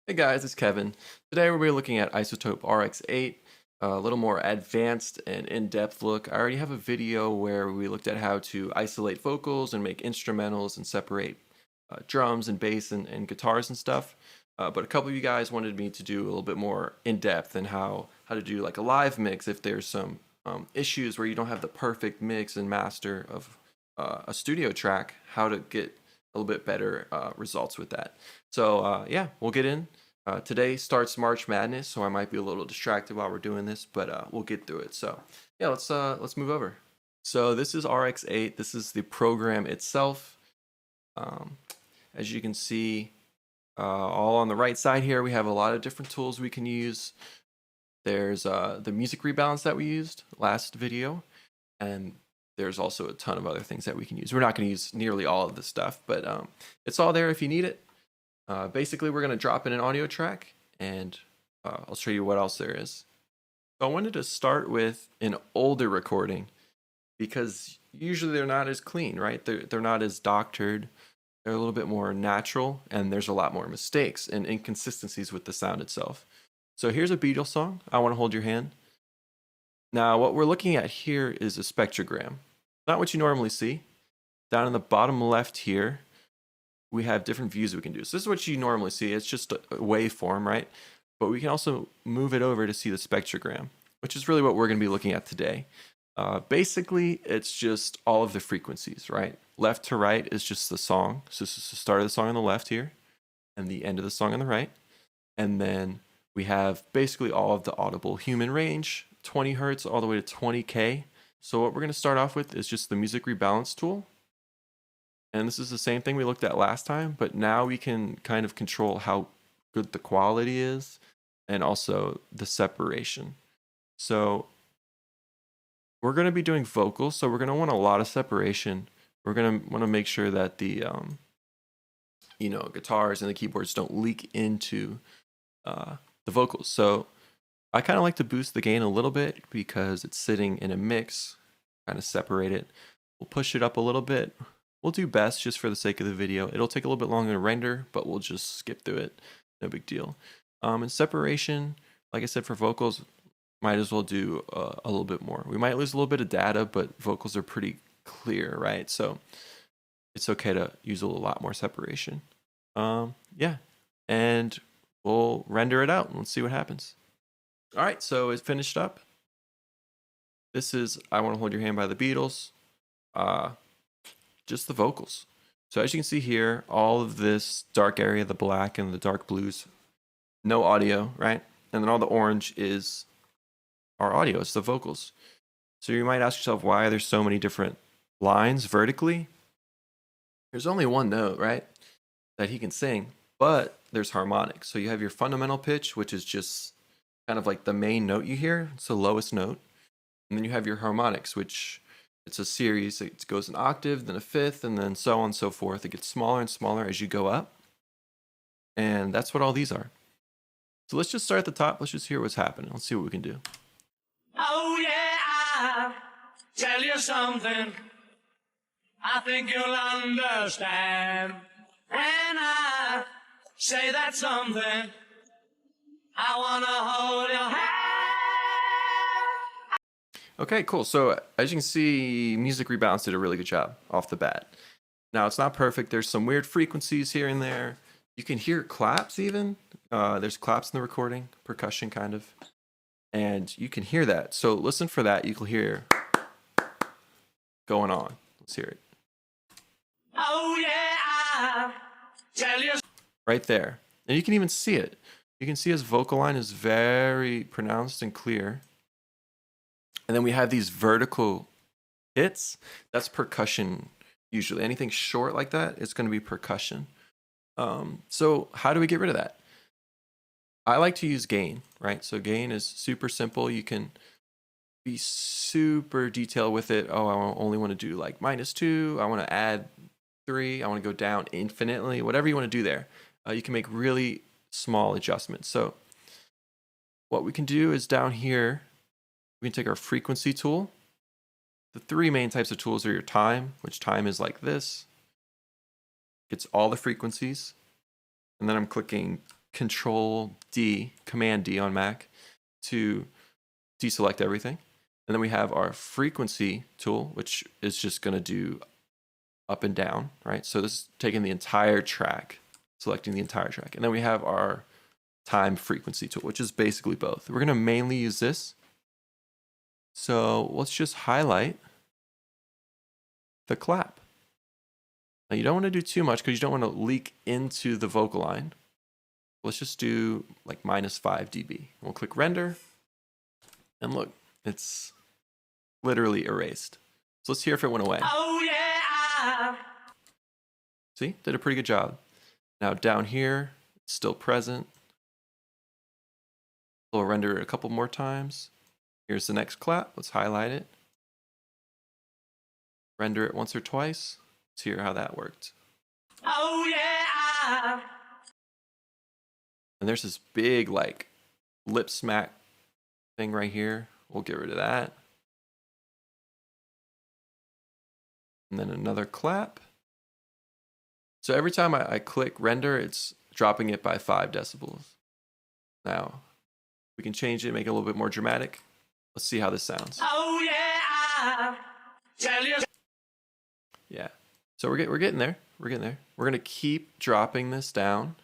Hey guys, it's Kevin. Today we'll be looking at Izotope RX8, a little more advanced and in-depth look. I already have a video where we looked at how to isolate vocals and make instrumentals and separate drums and bass and guitars and stuff. But a couple of you guys wanted me to do a little bit more in-depth and how to do like a live mix if there's some issues where you don't have the perfect mix and master of a studio track, how to get a little bit better results with that. So yeah, we'll get in. Today starts March Madness, so I might be a little distracted while we're doing this, but we'll get through it. So yeah, let's move over. So this is RX8. This is the program itself. Um, as you can see, all on the right side here, we have a lot of different tools we can use. There's the music rebalance that we used last video, and there's also a ton of other things that we can use. We're not going to use nearly all of this stuff, but it's all there if you need it. Basically, we're going to drop in an audio track, and I'll show you what else there is. So I wanted to start with an older recording because usually they're not as clean, right? They're not as doctored. They're a little bit more natural, and there's a lot more mistakes and inconsistencies with the sound itself. So here's a Beatles song, I Want to Hold Your Hand. Now, what we're looking at here is a spectrogram. Not what you normally see. Down in the bottom left here, we have different views we can do. So this is what you normally see. It's just a waveform, right? But we can also move it over to see the spectrogram, which is really what we're going to be looking at today. Basically, it's just all of the frequencies, right? Left to right is just the song. So this is the start of the song on the left here and the end of the song on the right. And then we have basically all of the audible human range, 20 hertz all the way to 20K. So what we're going to start off with is just the music rebalance tool. And this is the same thing we looked at last time, but now we can kind of control how good the quality is and also the separation. So we're going to be doing vocals, so we're going to want a lot of separation. We're going to want to make sure that the guitars and the keyboards don't leak into the vocals. So I kind of like to boost the gain a little bit because it's sitting in a mix, kind of separate it. We'll push it up a little bit. We'll do best just for the sake of the video. It'll take a little bit longer to render, but we'll just skip through it. No big deal. And separation, like I said, for vocals, might as well do a little bit more. We might lose a little bit of data, but vocals are pretty clear, right? So it's okay to use a lot more separation. Yeah, and we'll render it out and let's see what happens. All right, so it's finished up. This is I Want to Hold Your Hand by the Beatles. Just the vocals. So as you can see here, all of this dark area, the black and the dark blues, no audio, right? And then all the orange is our audio, it's the vocals. So you might ask yourself why there's so many different lines vertically. There's only one note, right, that he can sing, but there's harmonics. So you have your fundamental pitch, which is just kind of like the main note you hear. It's the lowest note. And then you have your harmonics, which it's a series. It goes an octave, then a fifth, and then so on and so forth. It gets smaller and smaller as you go up. And that's what all these are. So let's just start at the top. Let's just hear what's happening. Let's see what we can do. Oh yeah, I'll tell you something I think you'll understand. When I say that something, I wanna hold your hand. Okay, cool. So as you can see, Music Rebalance did a really good job off the bat. Now it's not perfect. There's some weird frequencies here and there. You can hear claps even. There's claps in the recording, percussion kind of. And you can hear that. So listen for that. You can hear going on. Let's hear it. Oh yeah, I'll tell you. Right there. And you can even see it. You can see his vocal line is very pronounced and clear. And then we have these vertical hits. That's percussion usually. Anything short like that, it's going to be percussion. So how do we get rid of that? I like to use gain, right? So gain is super simple. You can be super detailed with it. Oh, I only want to do like -2. I want to add 3. I want to go down infinitely. Whatever you want to do there. You can make really small adjustments. So what we can do is down here, we can take our frequency tool. The 3 main types of tools are your time, which time is like this. It's all the frequencies. And then I'm clicking Control D, Command D on Mac to deselect everything. And then we have our frequency tool, which is just going to do up and down, right? So this is taking the entire track, selecting the entire track. And then we have our time frequency tool, which is basically both. We're going to mainly use this. So let's just highlight the clap. Now you don't want to do too much because you don't want to leak into the vocal line. Let's just do like -5 dB. We'll click render and look, it's literally erased. So let's hear if it went away. Oh yeah. See, did a pretty good job. Now down here, it's still present. We'll render it a couple more times. Here's the next clap. Let's highlight it. Render it once or twice. Let's hear how that worked. Oh yeah. And there's this big like lip smack thing right here. We'll get rid of that. And then another clap. So every time I click render, it's dropping it by 5 decibels. Now, we can change it, make it a little bit more dramatic. Let's see how this sounds. Oh yeah. Tell you. Yeah. So we're getting there. We're getting there. We're gonna keep dropping this down.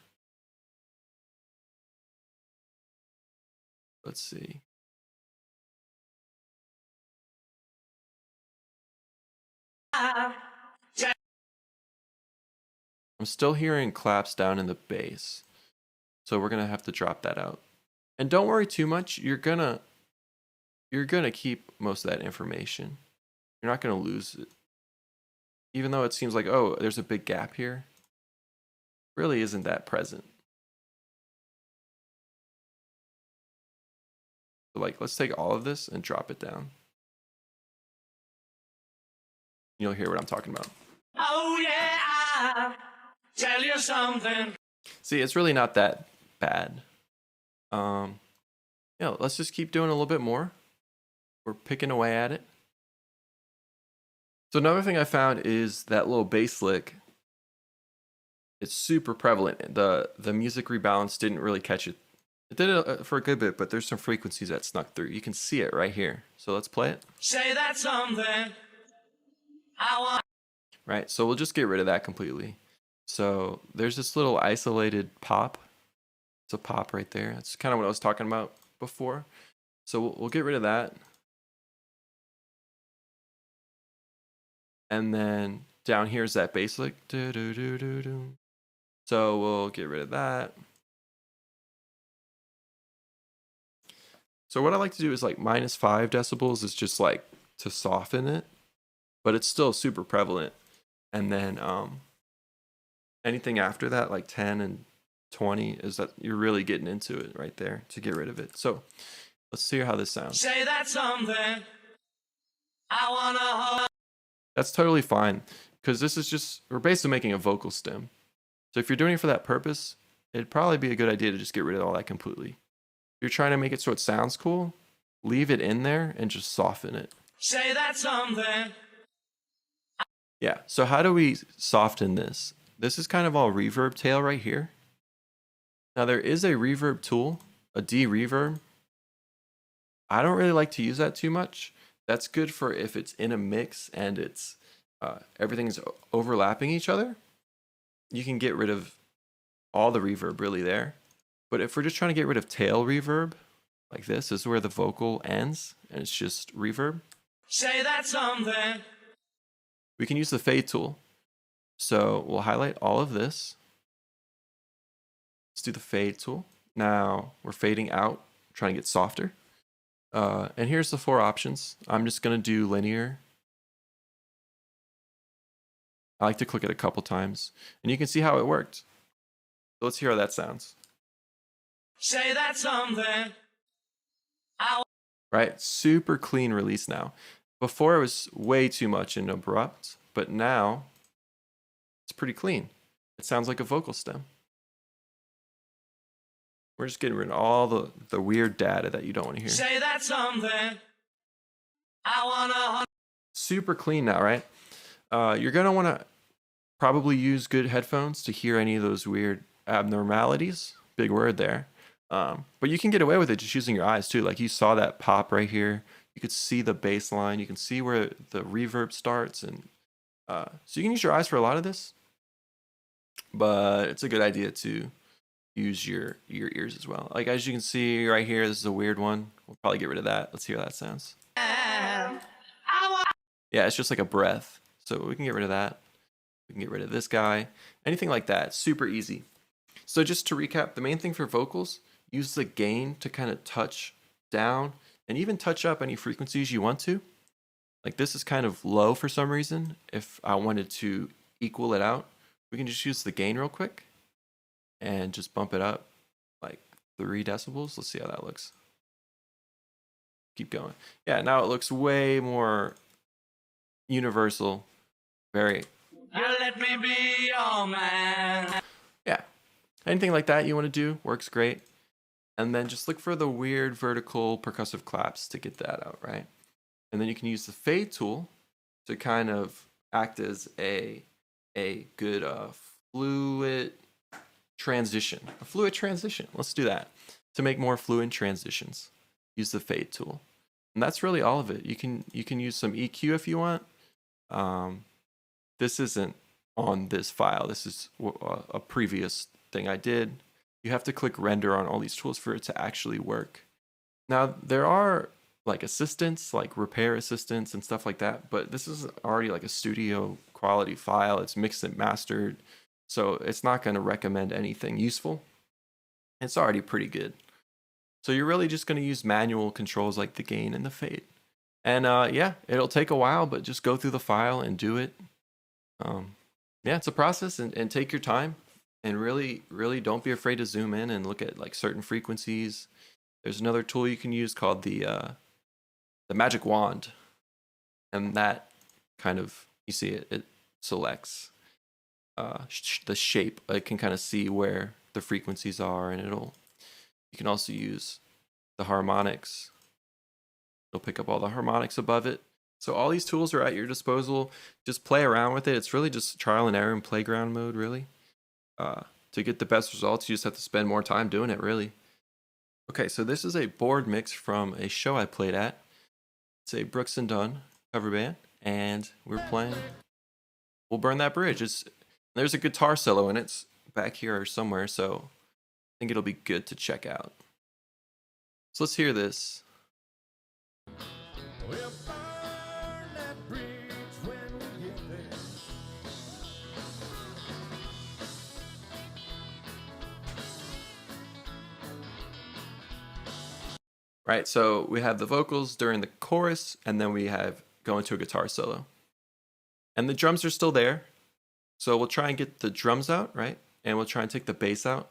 Let's see. I'm still hearing claps down in the bass. So we're gonna have to drop that out. And don't worry too much. You're gonna keep most of that information. You're not gonna lose it. Even though it seems like, oh, there's a big gap here, really isn't that present. So like, let's take all of this and drop it down. You'll hear what I'm talking about. Oh yeah. Tell you something. See, it's really not that bad. Yeah, let's just keep doing a little bit more. We're picking away at it. So another thing I found is that little bass lick. It's super prevalent. The music rebalance didn't really catch it. It did it for a good bit, but there's some frequencies that snuck through. You can see it right here. So let's play it. Say that something. I want. Right, so we'll just get rid of that completely. So there's this little isolated pop. It's a pop right there. That's kind of what I was talking about before. So we'll get rid of that. And then down here is that bass lick. So we'll get rid of that. So what I like to do is like -5 decibels is just like to soften it, but it's still super prevalent. And then anything after that, like 10 and 20, is that you're really getting into it right there to get rid of it. So let's see how this sounds. Say that something. I wanna hold. That's totally fine because this is just, we're basically making a vocal stem. So if you're doing it for that purpose, it'd probably be a good idea to just get rid of all that completely. If you're trying to make it so it sounds cool, leave it in there and just soften it. Say that something. Yeah, so how do we soften this? This is kind of all reverb tail right here. Now there is a reverb tool, a de-reverb. I don't really like to use that too much. That's good for if it's in a mix and it's everything's overlapping each other. You can get rid of all the reverb really there. But if we're just trying to get rid of tail reverb, like this is where the vocal ends and it's just reverb. Say that something. We can use the fade tool. So we'll highlight all of this. Let's do the fade tool. Now we're fading out, trying to get softer. And here's the 4 options. I'm just gonna do linear. I like to click it a couple times and you can see how it worked. So let's hear how that sounds. Say that something. Right, super clean release now. Before it was way too much and abrupt, but now it's pretty clean. It sounds like a vocal stem. We're just getting rid of all the weird data that you don't want to hear. Say that something. I wanna. Super clean now, right? You're gonna want to probably use good headphones to hear any of those weird abnormalities, big word there. But you can get away with it just using your eyes too. Like you saw that pop right here. You could see the bass line. You can see where the reverb starts, and so you can use your eyes for a lot of this. But it's a good idea to use your ears as well. Like as you can see right here, this is a weird one. We'll probably get rid of that. Let's hear how that sounds. Yeah, it's just like a breath. So we can get rid of that. We can get rid of this guy. Anything like that. Super easy. So just to recap, the main thing for vocals, use the gain to kind of touch down and even touch up any frequencies you want to. Like this is kind of low for some reason. If I wanted to equal it out, we can just use the gain real quick and just bump it up like 3 decibels. Let's see how that looks. Keep going. Yeah, now it looks way more universal. Very. You let me be your man. Yeah. Anything like that you want to do works great. And then just look for the weird vertical percussive claps to get that out, right? And then you can use the fade tool to kind of act as a good fluid transition. A fluid transition. Let's do that. To make more fluid transitions, use the fade tool. And that's really all of it. You can use some EQ if you want. This isn't on this file. This is a previous thing I did. You have to click render on all these tools for it to actually work. Now, there are like assistants, like repair assistants and stuff like that, but this is already like a studio quality file. It's mixed and mastered, so it's not going to recommend anything useful. It's already pretty good. So you're really just going to use manual controls like the gain and the fade. And yeah, it'll take a while, but just go through the file and do it. Yeah, it's a process, and take your time. And really don't be afraid to zoom in and look at like certain frequencies. There's another tool you can use called the magic wand, and that kind of, you see it selects the shape. It can kind of see where the frequencies are, and you can also use the harmonics. It'll pick up all the harmonics above it. So all these tools are at your disposal. Just play around with it. It's really just trial and error in playground mode, really. To get the best results, you just have to spend more time doing it, really. Okay, so this is a board mix from a show I played at. It's a Brooks and Dunn cover band, and we're playing We'll Burn That Bridge. There's a guitar solo in it. It's back here or somewhere, so I think it'll be good to check out. So let's hear this. We'll burn that bridge when we get there. Right, so we have the vocals during the chorus, and then we have go into a guitar solo. And the drums are still there. So we'll try and get the drums out, right? And we'll try and take the bass out.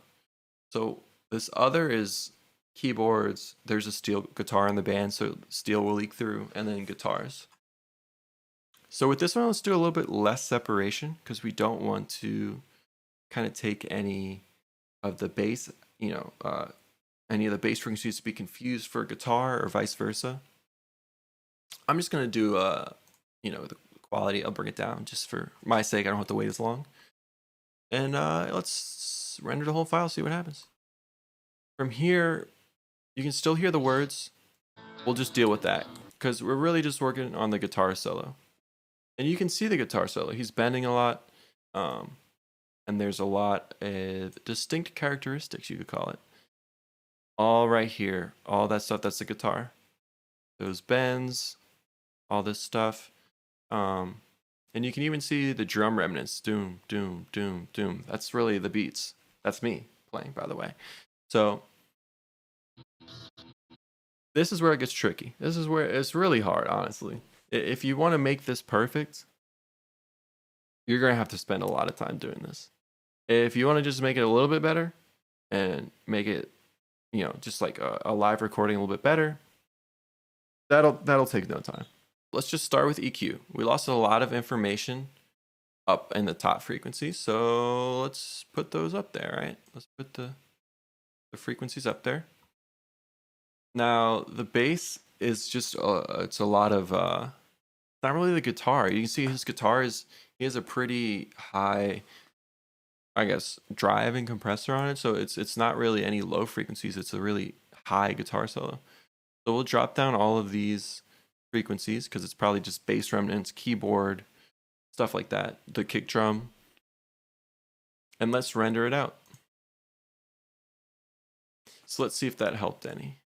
So this other is keyboards. There's a steel guitar in the band, so steel will leak through, and then guitars. So with this one, let's do a little bit less separation because we don't want to kind of take any of the bass, any of the bass frequencies to be confused for guitar or vice versa. I'm just going to do, the quality. I'll bring it down just for my sake. I don't have to wait as long. And let's render the whole file, see what happens. From here, you can still hear the words. We'll just deal with that because we're really just working on the guitar solo. And you can see the guitar solo. He's bending a lot. And there's a lot of distinct characteristics, you could call it. All right here. All that stuff, that's the guitar. Those bends, all this stuff. And you can even see the drum remnants. Doom, doom, doom, doom. That's really the beats. That's me playing, by the way. So this is where it gets tricky. This is where it's really hard, honestly. If you want to make this perfect, you're going to have to spend a lot of time doing this. If you want to just make it a little bit better and make it, just like a live recording a little bit better, that'll take no time. Let's just start with EQ. We lost a lot of information up in the top frequencies, so let's put those up there, right? Let's put the frequencies up there. Now, the bass is just, it's a lot of, not really the guitar. You can see his guitar he has a pretty high I guess, drive and compressor on it. So it's not really any low frequencies. It's a really high guitar solo. So we'll drop down all of these frequencies because it's probably just bass remnants, keyboard, stuff like that, the kick drum. And let's render it out. So let's see if that helped any.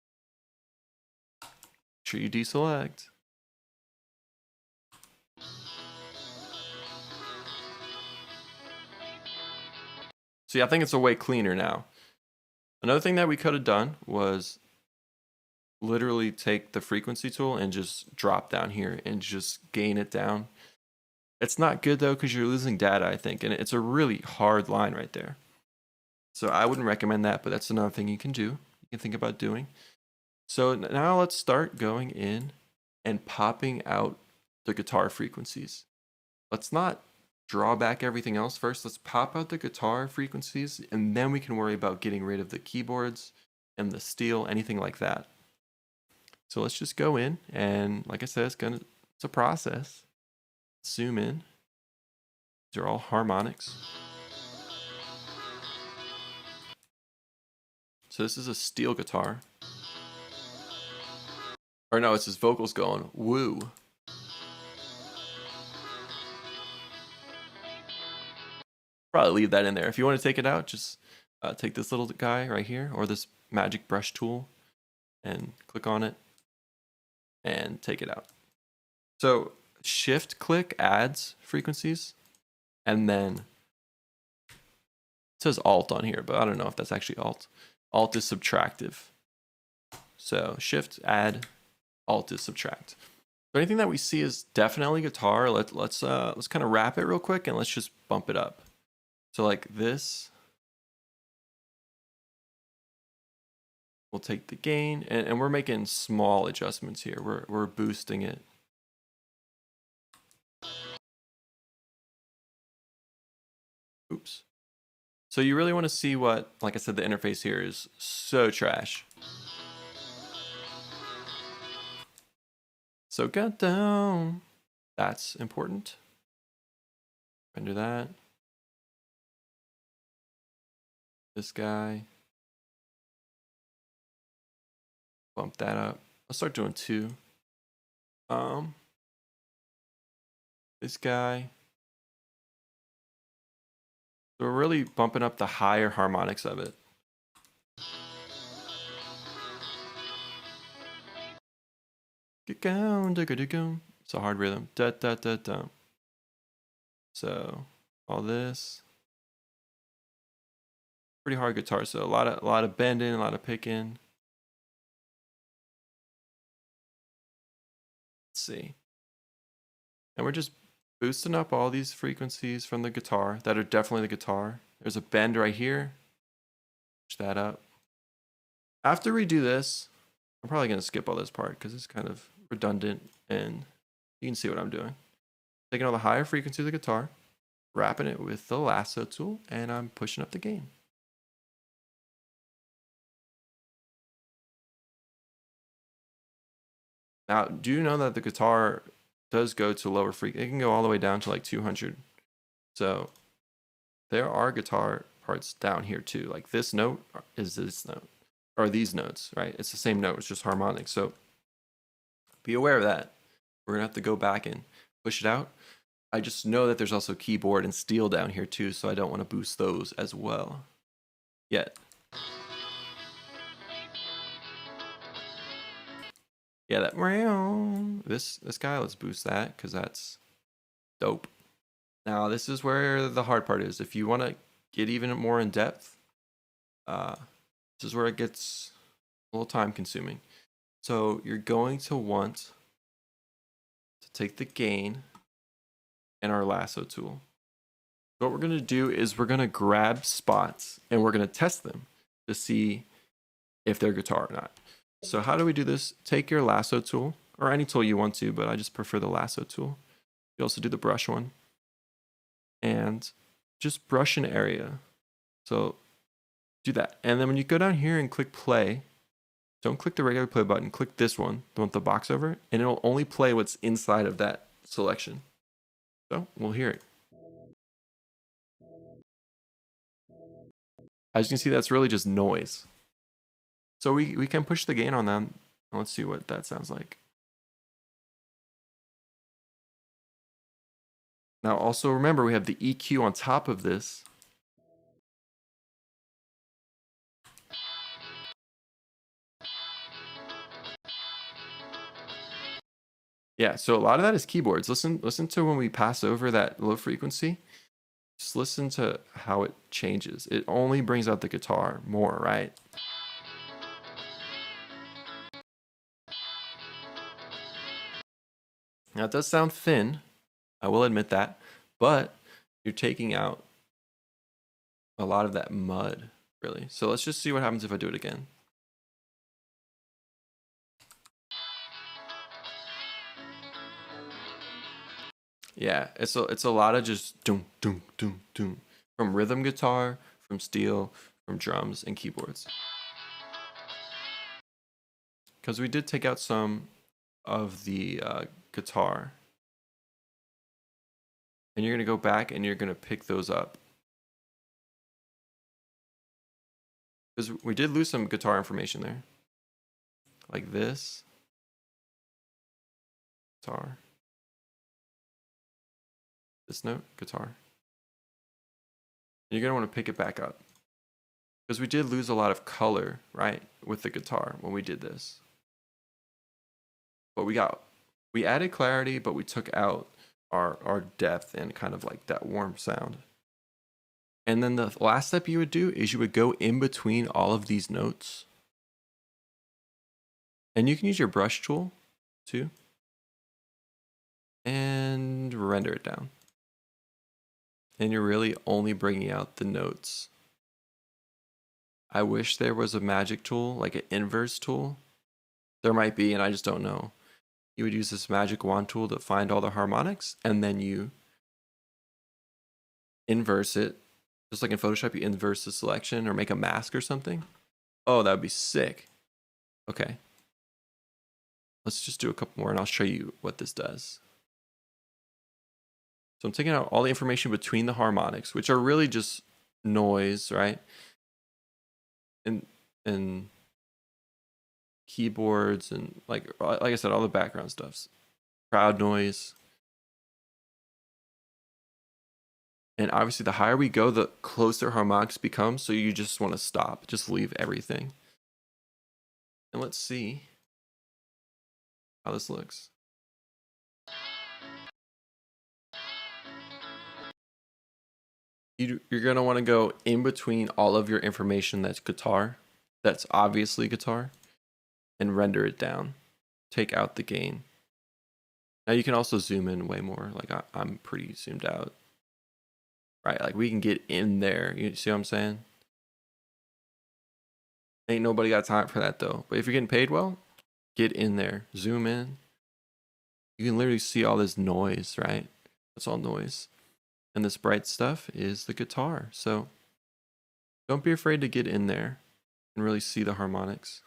Make sure you deselect. See, I think it's a way cleaner now. Another thing that we could have done was literally take the frequency tool and just drop down here and just gain it down. It's not good though because you're losing data, I think, and it's a really hard line right there. So I wouldn't recommend that, but that's another thing you can do. You can think about doing. So now let's start going in and popping out the guitar frequencies. Let's not draw back everything else first. Let's pop out the guitar frequencies, and then we can worry about getting rid of the keyboards and the steel, anything like that. So let's just go in, and like I said, it's a process. Zoom in. These are all harmonics. So this is a steel guitar. Or no, it's his vocals going woo. Probably leave that in there. If you want to take it out, just take this little guy right here or this magic brush tool and click on it and take it out. So shift click adds frequencies, and then it says alt on here, but I don't know if that's actually alt. Alt is subtractive. So shift add, alt is subtract. So anything that we see is definitely guitar. Let's kind of wrap it real quick and let's just bump it up. So like this, we'll take the gain, and we're making small adjustments here. We're boosting it. Oops. So you really want to see what, like I said, the interface here is so trash. So get down. That's important. Render that. This guy. Bump that up. Let's start doing 2. This guy. So we're really bumping up the higher harmonics of it. Get down, it's a hard rhythm. Da da da da. So all this. Pretty hard guitar, so a lot of bending, a lot of picking. Let's see. And we're just boosting up all these frequencies from the guitar that are definitely the guitar. There's a bend right here. Push that up. After we do this, I'm probably going to skip all this part because it's kind of redundant and you can see what I'm doing. Taking all the higher frequency of the guitar, wrapping it with the lasso tool, and I'm pushing up the gain. Now, do you know that the guitar does go to lower frequency? It can go all the way down to like 200. So there are guitar parts down here too. Like this note is this note, or these notes, right? It's the same note, it's just harmonic. So be aware of that. We're gonna have to go back and push it out. I just know that there's also keyboard and steel down here too, so I don't want to boost those as well yet. Yeah, that this guy, let's boost that because that's dope. Now this is where the hard part is. If you want to get even more in depth, this is where it gets a little time consuming. So you're going to want to take the gain and our lasso tool. What we're going to do is we're going to grab spots and we're going to test them to see if they're guitar or not. So how do we do this? Take your lasso tool, or any tool you want to, but I just prefer the lasso tool. You also do the brush one. And just brush an area. So do that. And then when you go down here and click play, don't click the regular play button, click this one, the one with the box over it, and it'll only play what's inside of that selection. So we'll hear it. As you can see, that's really just noise. So we can push the gain on them. Let's see what that sounds like. Now also remember, we have the EQ on top of this. Yeah, so a lot of that is keyboards. Listen to when we pass over that low frequency. Just listen to how it changes. It only brings out the guitar more, right? Now it does sound thin, I will admit that, but you're taking out a lot of that mud, really. So let's just see what happens if I do it again. Yeah, it's a lot of just doom doom doom doom from rhythm guitar, from steel, from drums and keyboards. Because we did take out some of the guitar, and you're gonna go back and you're gonna pick those up. Because we did lose some guitar information there, like this guitar. This note, guitar. You're going to want to pick it back up. Because we did lose a lot of color, right, with the guitar when we did this. But we added clarity, but we took out our depth and kind of like that warm sound. And then the last step you would do is you would go in between all of these notes. And you can use your brush tool too. And render it down. And you're really only bringing out the notes. I wish there was a magic tool, like an inverse tool. There might be, and I just don't know. You would use this magic wand tool to find all the harmonics, and then you inverse it. Just like in Photoshop, you inverse the selection or make a mask or something. Oh, that would be sick. Okay. Let's just do a couple more, and I'll show you what this does. So I'm taking out all the information between the harmonics, which are really just noise, right? And keyboards and like I said, all the background stuffs, crowd noise. And obviously, the higher we go, the closer harmonics become. So you just want to stop, just leave everything. And let's see how this looks. You're going to want to go in between all of your information that's guitar, that's obviously guitar, and render it down. Take out the gain. Now you can also zoom in way more. Like I'm pretty zoomed out. Right, like we can get in there. You see what I'm saying? Ain't nobody got time for that though. But if you're getting paid well, get in there. Zoom in. You can literally see all this noise, right? That's all noise. And this bright stuff is the guitar. So don't be afraid to get in there and really see the harmonics.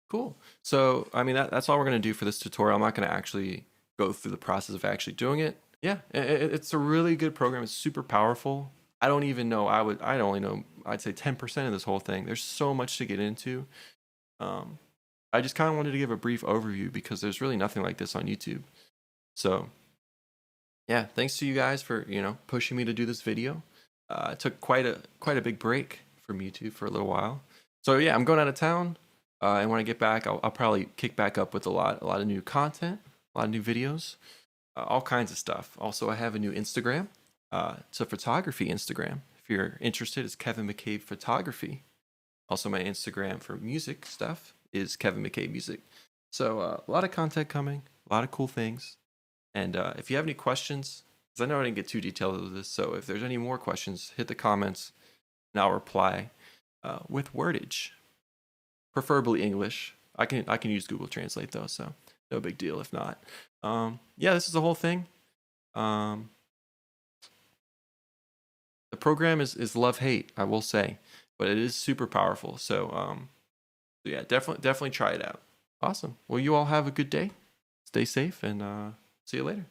Cool. So, I mean, that's all we're going to do for this tutorial. I'm not going to actually go through the process of actually doing it. Yeah, it's a really good program. It's super powerful. I don't even know. I only know, I'd say 10% of this whole thing. There's so much to get into. I just kind of wanted to give a brief overview because there's really nothing like this on YouTube. So, yeah, thanks to you guys for, pushing me to do this video. I took quite a big break from YouTube for a little while. So yeah, I'm going out of town. And when I get back, I'll probably kick back up with a lot of new content, a lot of new videos, all kinds of stuff. Also, I have a new Instagram. It's a photography Instagram. If you're interested, it's Kevin McCabe Photography. Also, my Instagram for music stuff is Kevin McCabe Music. So a lot of content coming, a lot of cool things. And if you have any questions, because I know I didn't get too detailed with this, so if there's any more questions, hit the comments and I'll reply with wordage, preferably English. I can use Google Translate though, so no big deal if not. Yeah, this is the whole thing. The program is love-hate, I will say, but it is super powerful. So yeah, definitely try it out. Awesome. Well, you all have a good day. Stay safe and see you later.